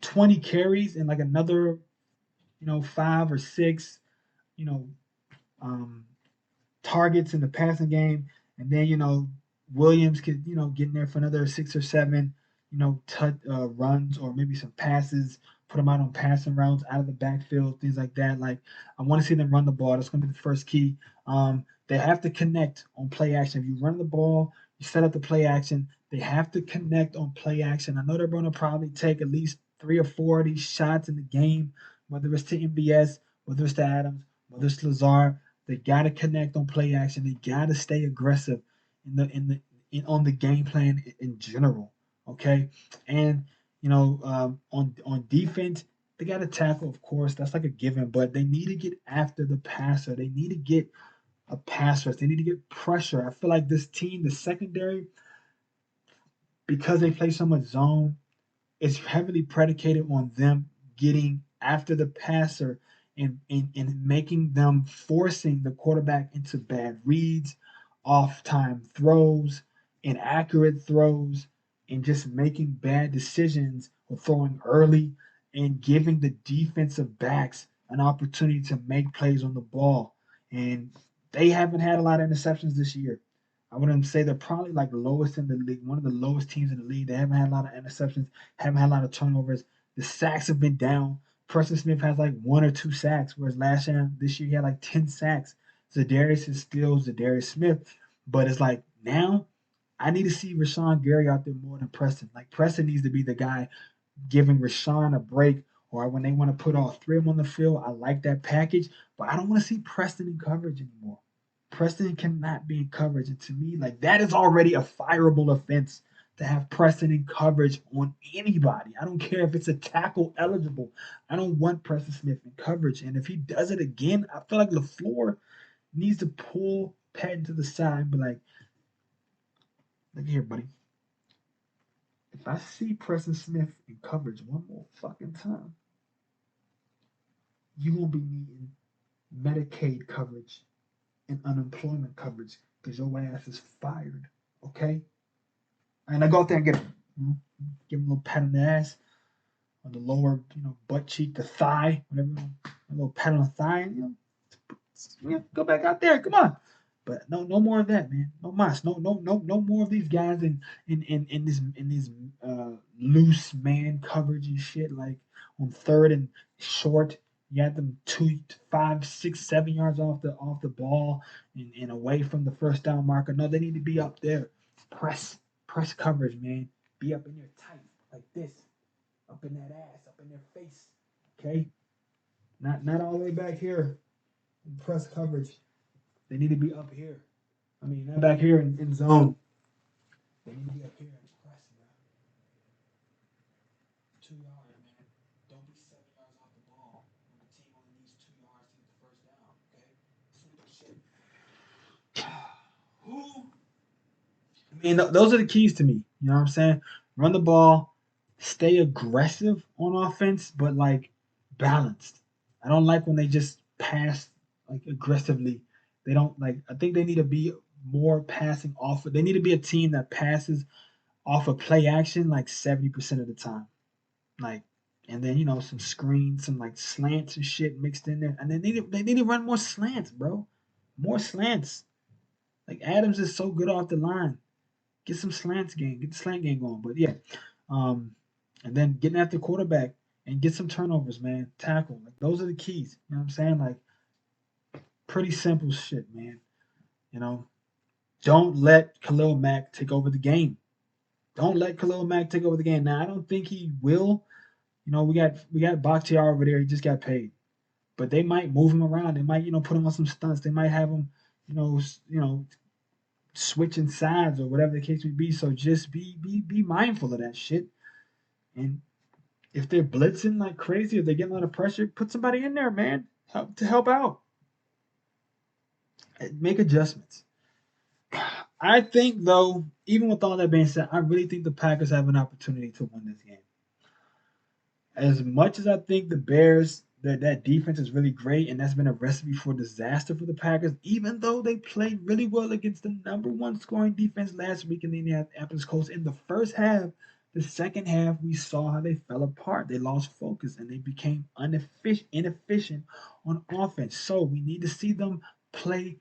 20 carries, and like another, 5 or 6, you know, um, targets in the passing game, and then Williams could get in there for another 6 or 7, runs or maybe some passes. Put them out on passing routes out of the backfield, things like that. Like I want to see them run the ball. That's going to be the first key. They have to connect on play action. If you run the ball, you set up the play action. They have to connect on play action. I know they're going to probably take at least 3 or 4 of these shots in the game, whether it's to MBS, whether it's to Adams, whether it's to Lazard. They got to connect on play action. They got to stay aggressive on the game plan in general. Okay, and on defense, they got to tackle, of course. That's like a given, but they need to get after the passer. They need to get a pass rush. They need to get pressure. I feel like this team, the secondary, because they play so much zone, it's heavily predicated on them getting after the passer and making them forcing the quarterback into bad reads, off time throws, inaccurate throws, and just making bad decisions or throwing early and giving the defensive backs an opportunity to make plays on the ball. And they haven't had a lot of interceptions this year. I wouldn't say they're probably like lowest in the league, one of the lowest teams in the league. They haven't had a lot of interceptions, haven't had a lot of turnovers. The sacks have been down. Preston Smith has like 1 or 2 sacks, whereas this year he had like 10 sacks. Zadarius is still Zadarius Smith, but it's like now I need to see Rashawn Gary out there more than Preston. Like Preston needs to be the guy giving Rashawn a break, or when they want to put all three of them on the field. I like that package, but I don't want to see Preston in coverage anymore. Preston cannot be in coverage, and to me, like that is already a fireable offense to have Preston in coverage on anybody. I don't care if it's a tackle eligible. I don't want Preston Smith in coverage, and if he does it again, I feel like LaFleur needs to pull Patton to the side and be like, "Look here, buddy. If I see Preston Smith in coverage one more fucking time, you gonna be needing Medicaid coverage and unemployment coverage because your ass is fired. Okay?" And I go out there and get him. Give him a little pat on the ass, on the lower, butt cheek, the thigh, whatever. A little pat on the thigh, and go back out there. Come on. But no more of that, man. No mas. No more of these guys in these loose man coverage and shit. Like on third and short, you had them 2, 5, 6, 7 yards off the ball and away from the first down marker. No, they need to be up there. Press coverage, man. Be up in there tight like this, up in that ass, up in their face. Okay, not all the way back here. Press coverage. They need to be up here. I mean, not back here in zone. They need to be up here and press, bro. 2 yards, man. Don't be 7 yards off the ball when the team only needs 2 yards to get the first down. Okay, simple shit. Who? I mean, those are the keys to me. You know what I'm saying? Run the ball, stay aggressive on offense, but like balanced. I don't like when they just pass like aggressively. They don't like. I think they need to be more passing off. They need to be a team that passes off of play action like 70% of the time. Like, and then some screens, some like slants and shit mixed in there. And they need to run more slants, bro. More slants. Like Adams is so good off the line. Get some slants game, get the slant game going. But yeah, um, and then getting at the quarterback and get some turnovers, man. Tackle, like those are the keys. You know what I'm saying? Like pretty simple shit, man. You know, don't let Khalil Mack take over the game. Don't let Khalil Mack take over the game. Now I don't think he will. We got Bakhtiar over there. He just got paid, but they might move him around. They might put him on some stunts. They might have him switching sides or whatever the case may be. So just be mindful of that shit. And if they're blitzing like crazy, if they're getting a lot of pressure, put somebody in there, man, help out. Make adjustments. I think though, even with all that being said, I really think the Packers have an opportunity to win this game. As much as I think the Bears, that defense is really great, and that's been a recipe for disaster for the Packers, even though they played really well against the number one scoring defense last week in the Indianapolis Colts in the first half, the second half, we saw how they fell apart. They lost focus and they became inefficient on offense. So we need to see them play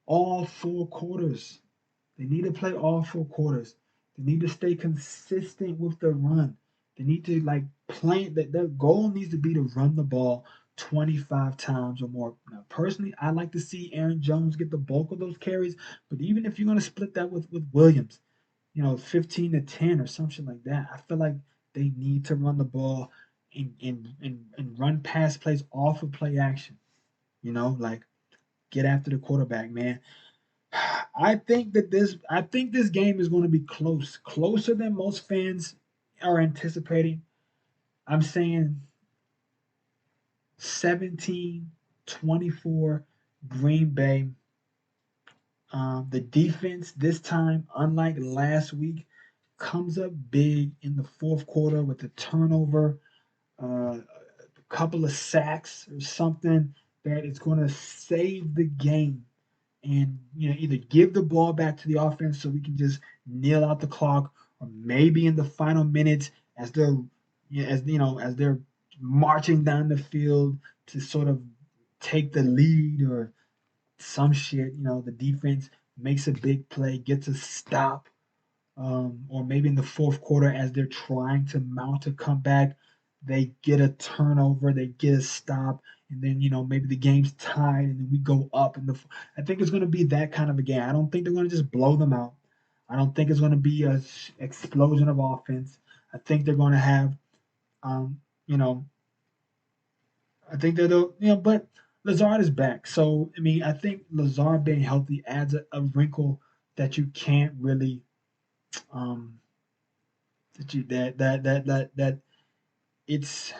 all 4 quarters. They need to play all 4 quarters. They need to stay consistent with the run. They need to like play that their goal needs to be to run the ball 25 times or more. Now, personally, I like to see Aaron Jones get the bulk of those carries, but even if you're going to split that with Williams, 15 to 10 or something like that, I feel like they need to run the ball and run pass plays off of play action. Like get after the quarterback, man. I think this game is going to be closer than most fans are anticipating. I'm saying 17-24 Green Bay. The defense this time, unlike last week, comes up big in the fourth quarter with a turnover, a couple of sacks or something that is going to save the game. and either give the ball back to the offense so we can just kneel out the clock, or maybe in the final minutes as they're as they're marching down the field to sort of take the lead or some shit. The defense makes a big play, gets a stop, or maybe in the fourth quarter as they're trying to mount a comeback, they get a turnover, they get a stop, and then maybe the game's tied, and then we go up. I think it's going to be that kind of a game. I don't think they're going to just blow them out. I don't think it's going to be a explosion of offense. I think they're going to have, um, you know, I think that but Lazard is back, so I mean, I think Lazard being healthy adds a wrinkle that you can't really um, that it's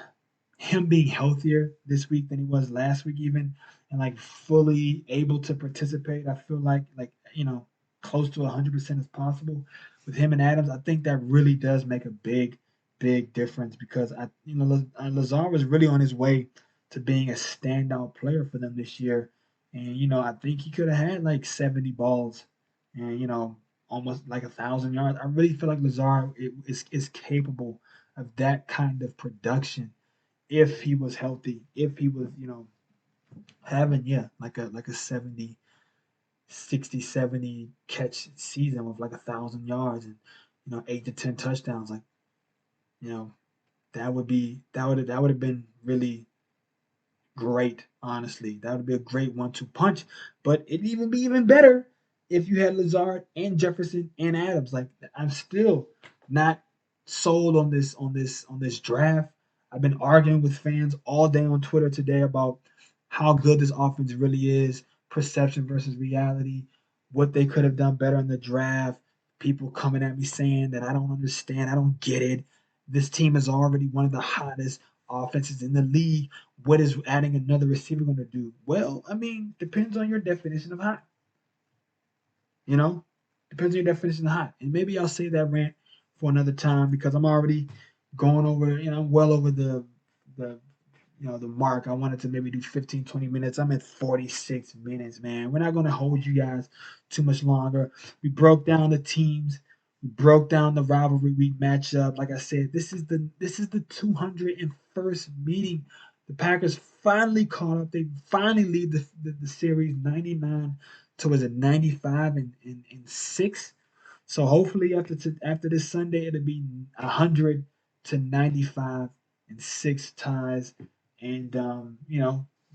him being healthier this week than he was last week even, and like fully able to participate. I feel like close to 100% as possible with him and Adams. I think that really does make a big difference because Lazar was really on his way to being a standout player for them this year, and I think he could have had like 70 balls and almost like 1,000 yards. I really feel like Lazar is capable of that kind of production if he was healthy, if he was, having like a 70, 60, 70 catch season with like 1,000 yards and 8 to 10 touchdowns, like, you know, that would have been really great, honestly. That would be a great 1-2 punch. But it'd even be even better if you had Lazard and Jefferson and Adams. Like, I'm still not sold on this draft. I've been arguing with fans all day on Twitter today about how good this offense really is, perception versus reality, what they could have done better in the draft. People coming at me saying that I don't understand, I don't get it. This team is already one of the hottest offenses in the league. What is adding another receiver going to do? Well, I mean, depends on your definition of hot. You know, depends on your definition of hot. And maybe I'll save that rant for another time because I'm already going over. I'm well over the the mark. I wanted to maybe do 15, 20 minutes. I'm at 46 minutes, man. We're not going to hold you guys too much longer. We broke down the teams. We broke down the rivalry week matchup. Like I said, this is the 201st meeting. The Packers finally caught up. They finally lead the series 99 towards a 95 and 6. So hopefully after this Sunday it'll be 100 to 95 and 6 ties, and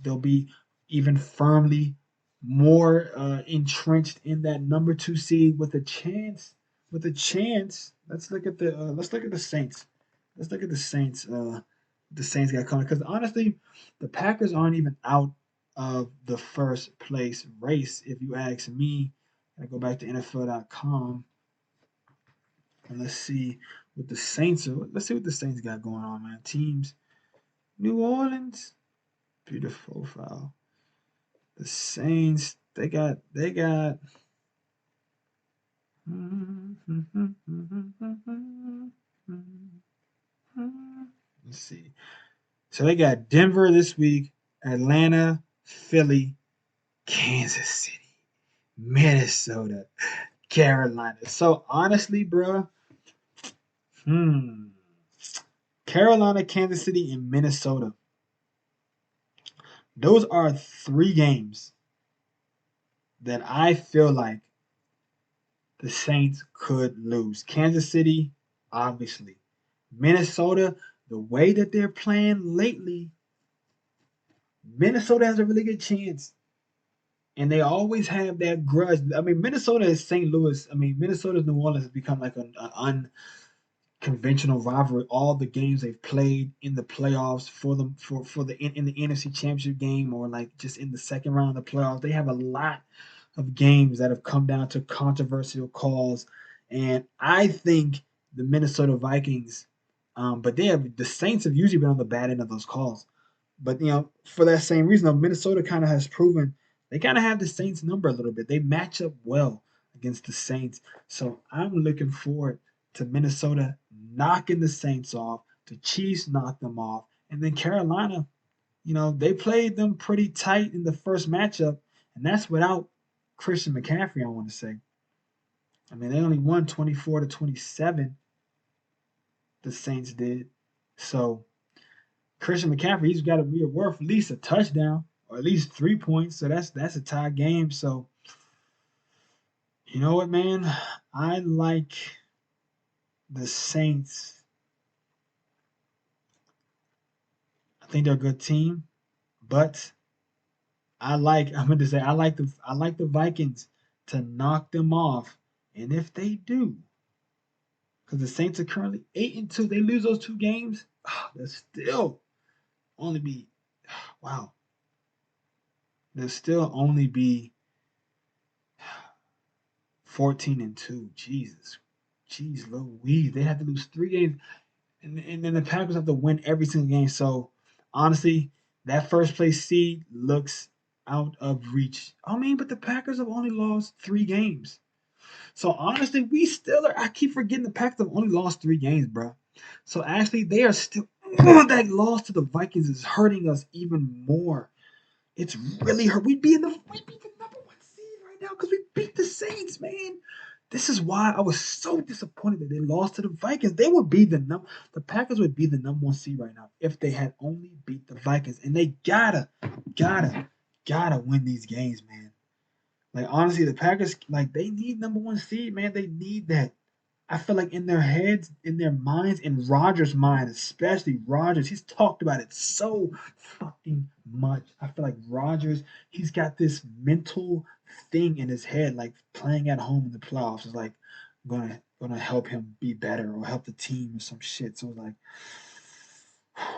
they'll be even firmly more entrenched in that number 2 seed with a chance. With a chance, let's look at the Saints. Let's look at the Saints. The Saints got coming because honestly, the Packers aren't even out of the first place race. If you ask me, I go back to NFL.com and let's see what the Saints are. Let's see what the Saints got going on, man. Teams, New Orleans, beautiful profile. The Saints, they got. Let's see. So they got Denver this week, Atlanta, Philly, Kansas City, Minnesota, Carolina. So honestly, bro, hmm, Carolina, Kansas City, and Minnesota. Those are 3 games that I feel like the Saints could lose. Kansas City, obviously. Minnesota, the way that they're playing lately, Minnesota has a really good chance. And they always have that grudge. I mean, Minnesota is St. Louis. I mean, Minnesota's New Orleans has become like an unconventional rivalry. All the games they've played in the playoffs in the NFC Championship game or like just in the second round of the playoffs, they have a lot of games that have come down to controversial calls, and I think the Minnesota Vikings, but the Saints have usually been on the bad end of those calls. But for that same reason, Minnesota kind of has proven they kind of have the Saints number a little bit. They match up well against the Saints, so I'm looking forward to Minnesota knocking the Saints off. The Chiefs knock them off, and then Carolina, they played them pretty tight in the first matchup, and that's without Christian McCaffrey, I want to say. I mean, they only won 24-27. The Saints did. So Christian McCaffrey, he's got to be worth at least a touchdown or at least 3 points. So that's a tie game. So you know what, man? I like the Saints. I think they're a good team, but I'm going to say I like the Vikings to knock them off. And if they do, because the Saints are currently 8-2, they lose those two games, they'll still only be wow. They'll still only be 14-2. Jesus. Jeez Louise. They have to lose 3 games. And then the Packers have to win every single game. So honestly, that first place seed looks out of reach. I mean, but the Packers have only lost 3 games. So honestly, we still are. I keep forgetting the Packers have only lost 3 games, bro. So actually, they are still that loss to the Vikings is hurting us even more. It's really hurt. We beat the number one seed right now because we beat the Saints, man. This is why I was so disappointed that they lost to the Vikings. They would be the Packers would be the number one seed right now if they had only beat the Vikings. And they gotta, gotta win these games, man. Like honestly, the Packers they need number one seed, man. They need that. I feel like in their heads, in their minds, in Rogers' mind, especially Rogers, he's talked about it so fucking much. I feel like Rogers, he's got this mental thing in his head, like playing at home in the playoffs is like gonna help him be better or help the team or some shit. So like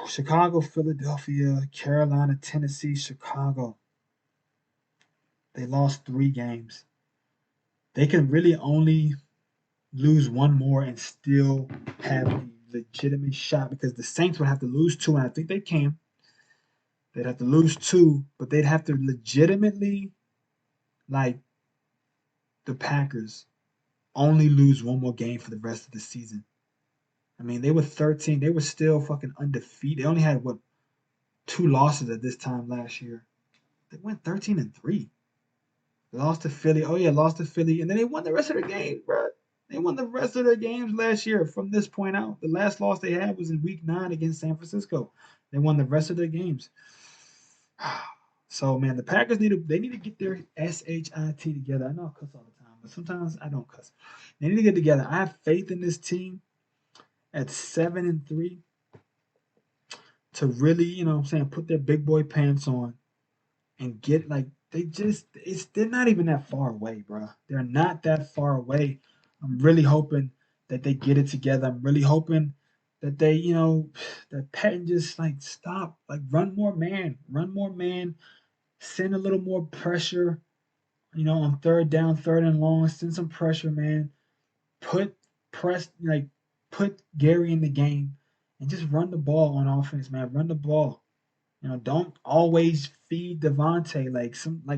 Chicago, Philadelphia, Carolina, Tennessee, Chicago. They lost 3 games. They can really only lose one more and still have a legitimate shot because the Saints would have to lose two, and I think they can. They'd have to lose two, but they'd have to legitimately, like the Packers, only lose one more game for the rest of the season. I mean, they were 13. They were still fucking undefeated. They only had, 2 losses at this time last year. They went 13-3. Lost to Philly. Oh yeah, lost to Philly, and then they won the rest of their games, bro. They won the rest of their games last year. From this point out, the last loss they had was in Week 9 against San Francisco. They won the rest of their games. So man, the Packers need to get their shit together. I know I cuss all the time, but sometimes I don't cuss. They need to get together. I have faith in this team at 7-3 to really, what I'm saying, put their big boy pants on and get they're not even that far away, bro. They're not that far away. I'm really hoping that they get it together. I'm really hoping that they, that Patton just stop, run more man, send a little more pressure, on third down, third and long, send some pressure, man. Put press put Gary in the game and just run the ball on offense, man. Run the ball. Don't always feed Devontae.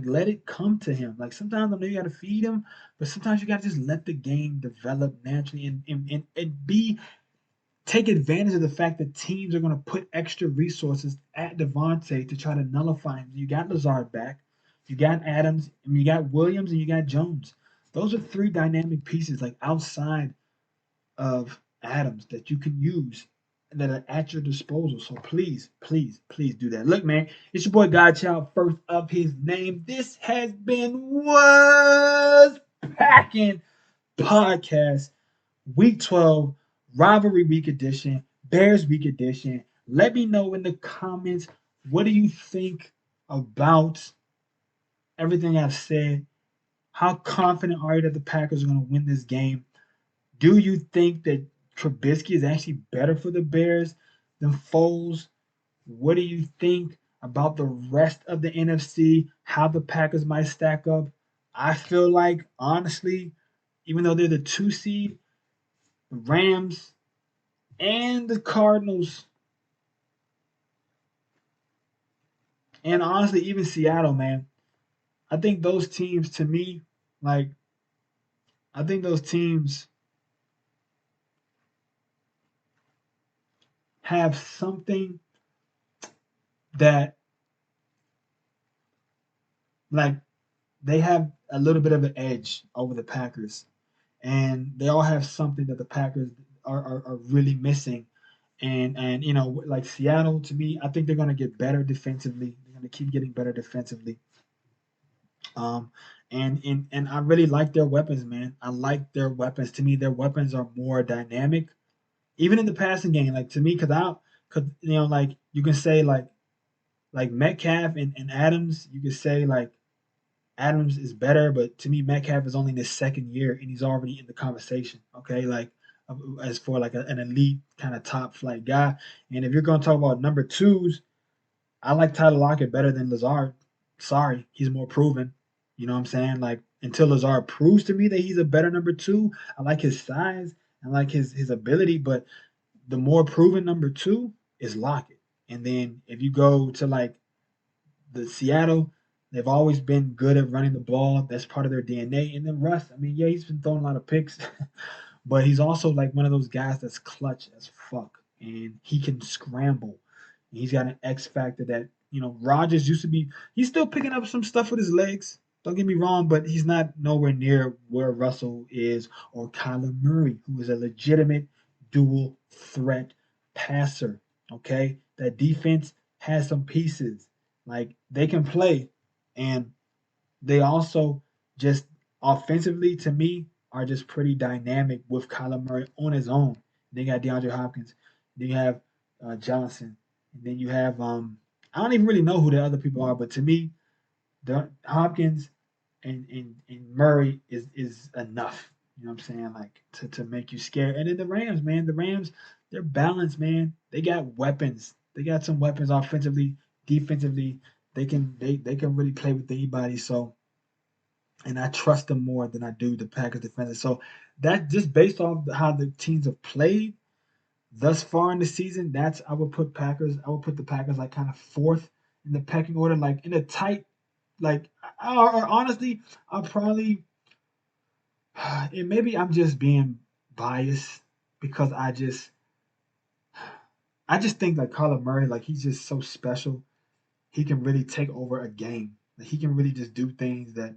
Let it come to him. Like sometimes I know you gotta feed him, but sometimes you gotta just let the game develop naturally and take advantage of the fact that teams are gonna put extra resources at Devontae to try to nullify him. You got Lazard back, you got Adams, and you got Williams, and you got Jones. Those are 3 dynamic pieces outside of Adams that you can use that are at your disposal. So please, please, please do that. Look, man, it's your boy Godchild. First up, his name. This has been Was Packing Podcast, Week 12, Rivalry Week Edition, Bears Week Edition. Let me know in the comments, what do you think about everything I've said? How confident are you that the Packers are going to win this game? Do you think that Trubisky is actually better for the Bears than Foles? What do you think about the rest of the NFC? How the Packers might stack up? I feel like, honestly, even though they're the 2 seed, the Rams and the Cardinals, and honestly, even Seattle, man, I think those teams, to me, like, I think those teams have something that, like, they have a little bit of an edge over the Packers, and they all have something that the Packers are really missing. And like Seattle, to me, I think they're gonna get better defensively. They're gonna keep getting better defensively. Um, and I really like their weapons, man. I like their weapons. To me, their weapons are more dynamic, even in the passing game. Like to me, cause like you can say like Metcalf and Adams, you could say like Adams is better, but to me, Metcalf is only in his second year and he's already in the conversation. Okay, like as for like an elite kind of top flight guy. And if you're gonna talk about number twos, I like Tyler Lockett better than Lazard. Sorry, he's more proven. You know what I'm saying? Like until Lazard proves to me that he's a better number two, I like his size, I like his ability, but the more proven number two is Lockett. And then if you go to like the Seattle, they've always been good at running the ball. That's part of their DNA. And then Russ, I mean, yeah, he's been throwing a lot of picks, but he's also like one of those guys that's clutch as fuck, and he can scramble. He's got an X factor that Rogers used to be. He's still picking up some stuff with his legs. Don't get me wrong, but he's not nowhere near where Russell is or Kyler Murray, who is a legitimate dual threat passer. Okay, that defense has some pieces. Like they can play, and they also just offensively to me are just pretty dynamic with Kyler Murray on his own. Then you got DeAndre Hopkins. Then you have Johnson. And then you have I don't even really know who the other people are, but to me, the Hopkins and Murray is enough. You know what I'm saying? Like to make you scared. And then the Rams, man, the Rams, they're balanced, man. They got weapons. They got some weapons offensively, defensively. They can really play with anybody. So and I trust them more than I do the Packers defense. So that just based off how the teams have played thus far in the season, that's I would put Packers. I would put the Packers like kind of fourth in the pecking order, like in a tight, like or honestly, I'll probably and maybe I'm just being biased because I just think like Kyler Murray, like he's just so special. He can really take over a game. Like, he can really just do things that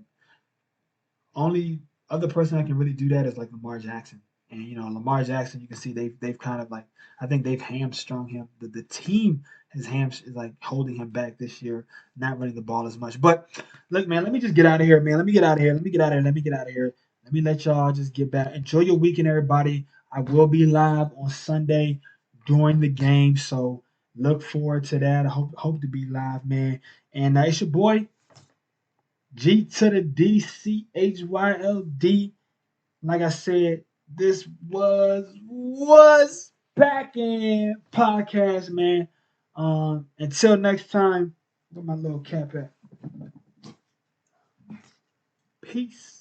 only other person that can really do that is like Lamar Jackson. And Lamar Jackson, you can see they've kind of like I think they've hamstrung him. The team is like holding him back this year, not running the ball as much. But look, man, let me just get out of here, man. Let me get out of here. Let me get out of here. Let me get out of here. Let me let y'all just get back. Enjoy your weekend, everybody. I will be live on Sunday during the game, so look forward to that. I hope to be live, man. And it's your boy G to the DCHYLD. Like I said, this was back in podcast, man. Until next time, where my little cap at? Peace.